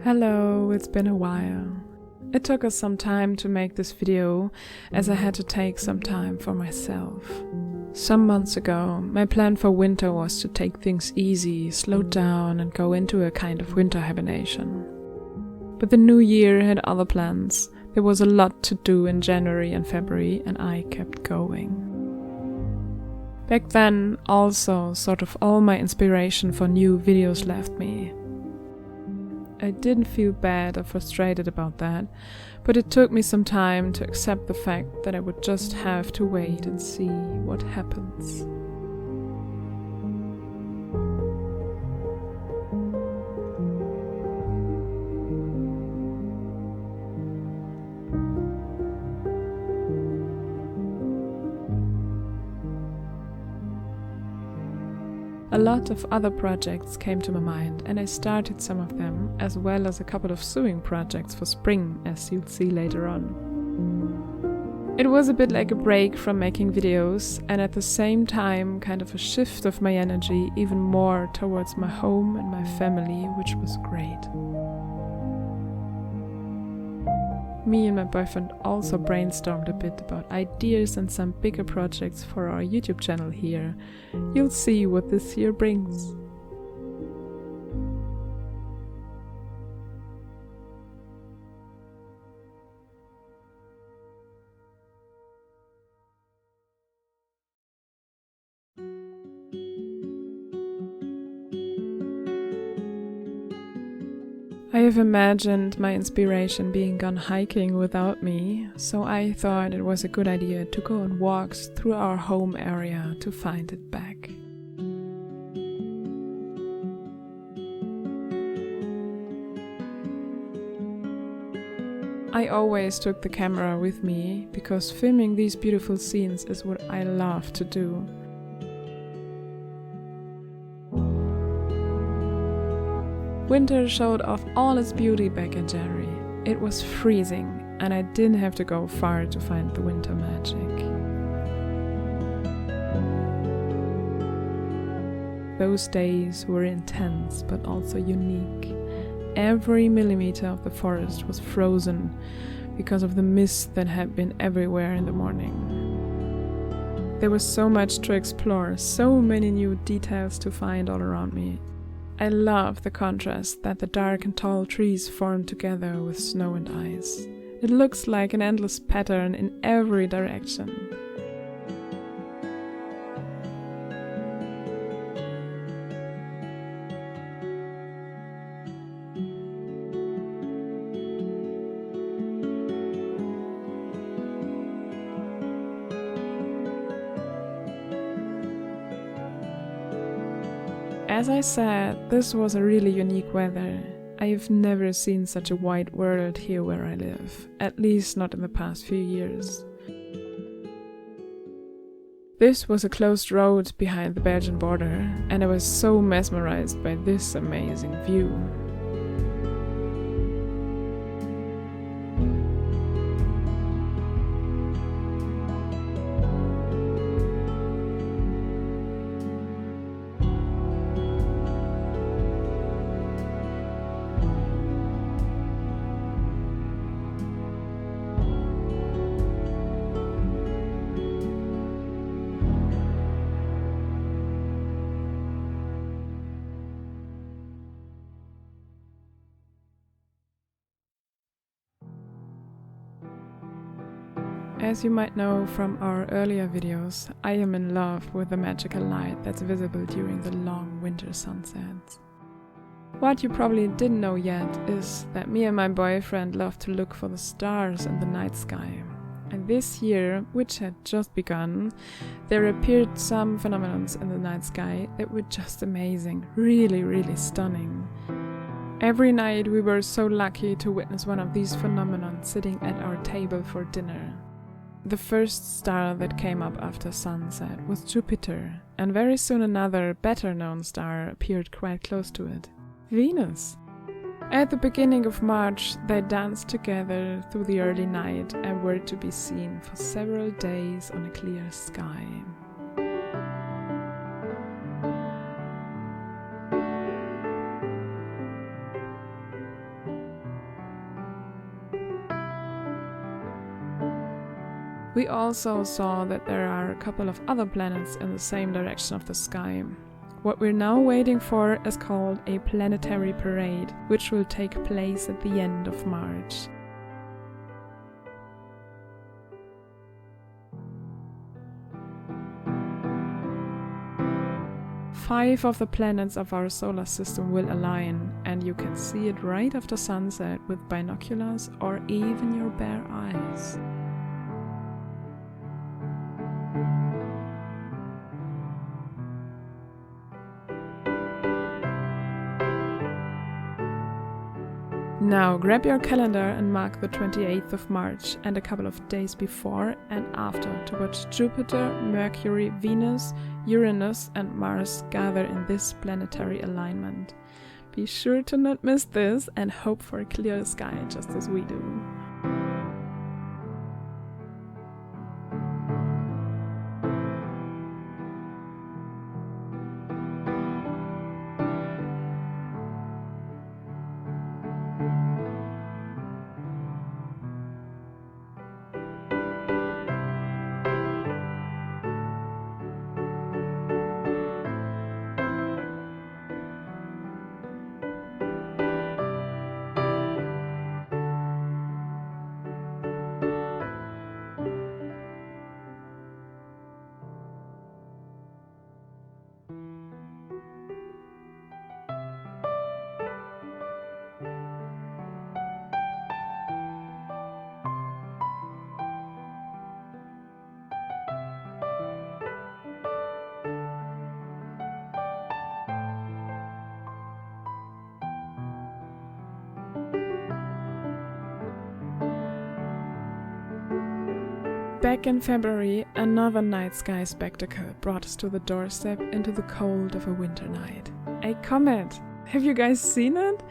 Hello, it's been a while. It took us some time to make this video as I had to take some time for myself. Some months ago, my plan for winter was to take things easy, slow down and go into a kind of winter hibernation. But the new year had other plans. There was a lot to do in January and February and I kept going. Back then, also, sort of all my inspiration for new videos left me. I didn't feel bad or frustrated about that, but it took me some time to accept the fact that I would just have to wait and see what happens. A lot of other projects came to my mind and I started some of them, as well as a couple of sewing projects for spring, as you'll see later on. It was a bit like a break from making videos and at the same time kind of a shift of my energy even more towards my home and my family, which was great. Me and my boyfriend also brainstormed a bit about ideas and some bigger projects for our YouTube channel here. You'll see what this year brings. I have imagined my inspiration being gone hiking without me, so I thought it was a good idea to go on walks through our home area to find it back. I always took the camera with me because filming these beautiful scenes is what I love to do. Winter showed off all its beauty back in January. It was freezing and I didn't have to go far to find the winter magic. Those days were intense but also unique. Every millimeter of the forest was frozen because of the mist that had been everywhere in the morning. There was so much to explore, so many new details to find all around me. I love the contrast that the dark and tall trees form together with snow and ice. It looks like an endless pattern in every direction. As I said, this was a really unique weather. I have never seen such a wide world here where I live, at least not in the past few years. This was a closed road behind the Belgian border, and I was so mesmerized by this amazing view. As you might know from our earlier videos, I am in love with the magical light that's visible during the long winter sunsets. What you probably didn't know yet is that me and my boyfriend love to look for the stars in the night sky. And this year, which had just begun, there appeared some phenomena in the night sky that were just amazing, really stunning. Every night we were so lucky to witness one of these phenomena sitting at our table for dinner. The first star that came up after sunset was Jupiter, and very soon another, better-known star appeared quite close to it, Venus. At the beginning of March, they danced together through the early night and were to be seen for several days on a clear sky. We also saw that there are a couple of other planets in the same direction of the sky. What we're now waiting for is called a planetary parade, which will take place at the end of March. Five of the planets of our solar system will align, and you can see it right after sunset with binoculars or even your bare eyes. Now grab your calendar and mark the 28th of March and a couple of days before and after to watch Jupiter, Mercury, Venus, Uranus and Mars gather in this planetary alignment. Be sure to not miss this and hope for a clear sky just as we do. Back in February, another night sky spectacle brought us to the doorstep into the cold of a winter night. A comet! Have you guys seen it?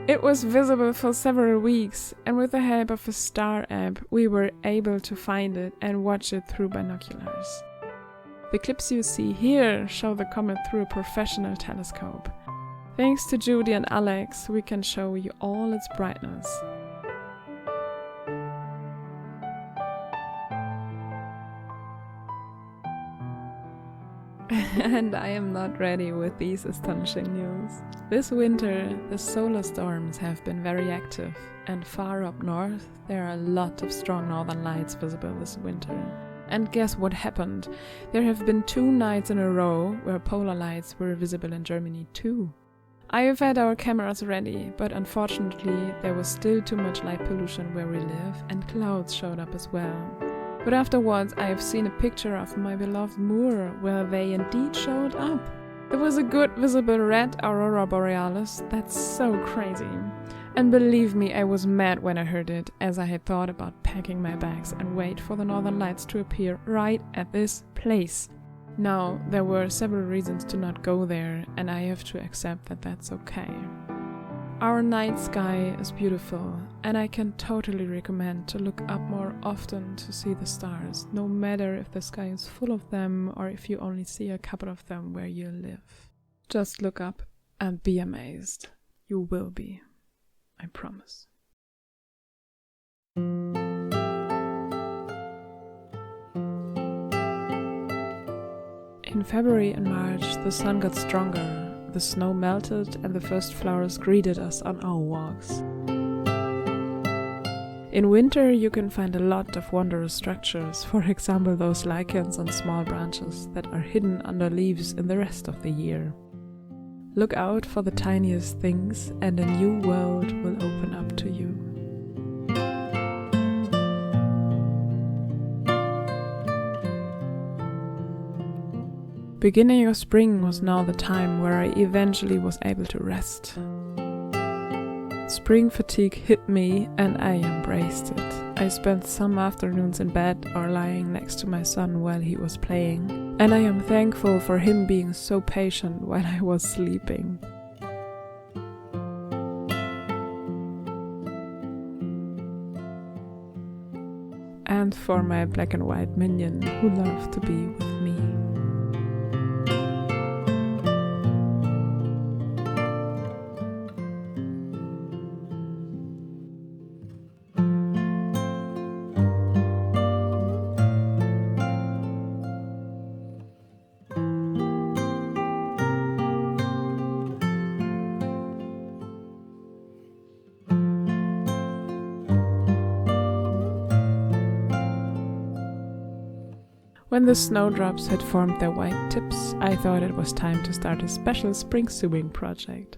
It was visible for several weeks, and with the help of a star app, we were able to find it and watch it through binoculars. The clips you see here show the comet through a professional telescope. Thanks to Judy and Alex, we can show you all its brightness. And I am not ready with these astonishing news. This winter, the solar storms have been very active, and far up north, there are a lot of strong northern lights visible this winter. And guess what happened? There have been 2 nights in a row where polar lights were visible in Germany too. I have had our cameras ready, but unfortunately there was still too much light pollution where we live, and clouds showed up as well. But afterwards I have seen a picture of my beloved moor where they indeed showed up. There was a good visible red aurora borealis. That's so crazy. And believe me, I was mad when I heard it, as I had thought about packing my bags and wait for the northern lights to appear right at this place. Now, there were several reasons to not go there, and I have to accept that that's okay. Our night sky is beautiful, and I can totally recommend to look up more often to see the stars, no matter if the sky is full of them or if you only see a couple of them where you live. Just look up and be amazed. You will be. I promise. In February and March, the sun got stronger. The snow melted and the first flowers greeted us on our walks. In winter you can find a lot of wondrous structures, for example those lichens on small branches that are hidden under leaves in the rest of the year. Look out for the tiniest things and a new world will open up to you. Beginning of spring was now the time where I eventually was able to rest. Spring fatigue hit me and I embraced it. I spent some afternoons in bed or lying next to my son while he was playing, and I am thankful for him being so patient while I was sleeping. And for my black and white minion who loved to be with me. When the snowdrops had formed their white tips, I thought it was time to start a special spring sewing project.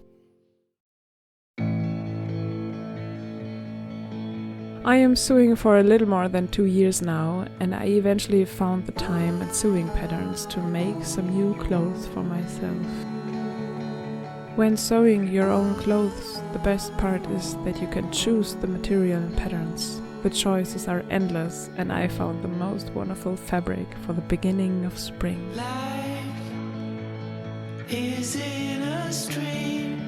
I am sewing for a little more than 2 years now, and I eventually found the time and sewing patterns to make some new clothes for myself. When sewing your own clothes, the best part is that you can choose the material and patterns. The choices are endless, and I found the most wonderful fabric for the beginning of spring. Life is in a stream.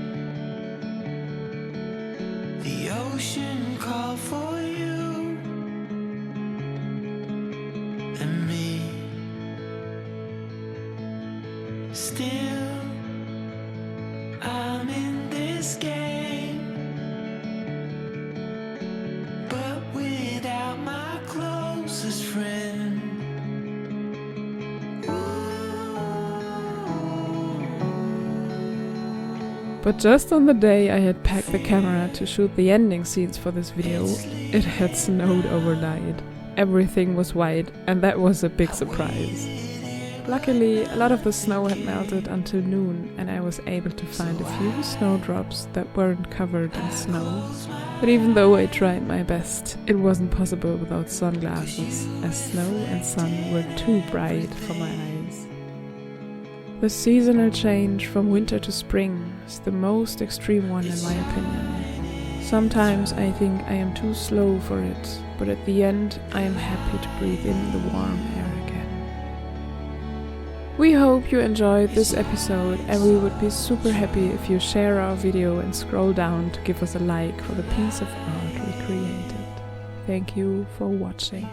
The ocean called for you and me. Still, I'm in this game, but without my closest friend. But just on the day I had packed the camera to shoot the ending scenes for this video, it had snowed overnight. Everything was white, and that was a big surprise. Luckily, a lot of the snow had melted until noon, and I was able to find a few snowdrops that weren't covered in snow. But even though I tried my best, it wasn't possible without sunglasses, as snow and sun were too bright for my eyes. The seasonal change from winter to spring is the most extreme one in my opinion. Sometimes I think I am too slow for it, but at the end I am happy to breathe in the warm air again. We hope you enjoyed this episode, and we would be super happy if you share our video and scroll down to give us a like for the piece of art we created. Thank you for watching.